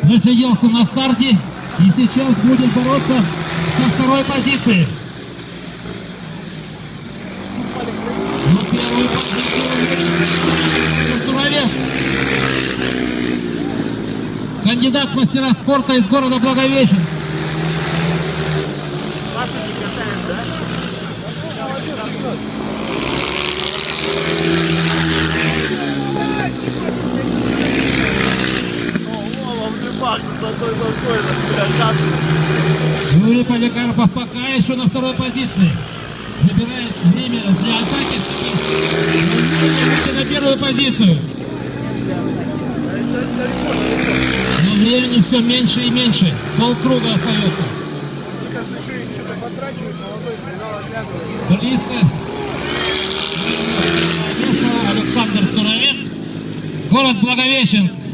засиделся на старте и сейчас будет бороться со второй позиции. Но первую позицию Туровец. Кандидат в мастера спорта из города Благовещенск. Юрий Поликарпов пока еще на второй позиции. Набирает время для атаки. На первую позицию. Но времени все меньше и меньше. Полкруга остается. Близко. Александр Туровец. Город Благовещенск.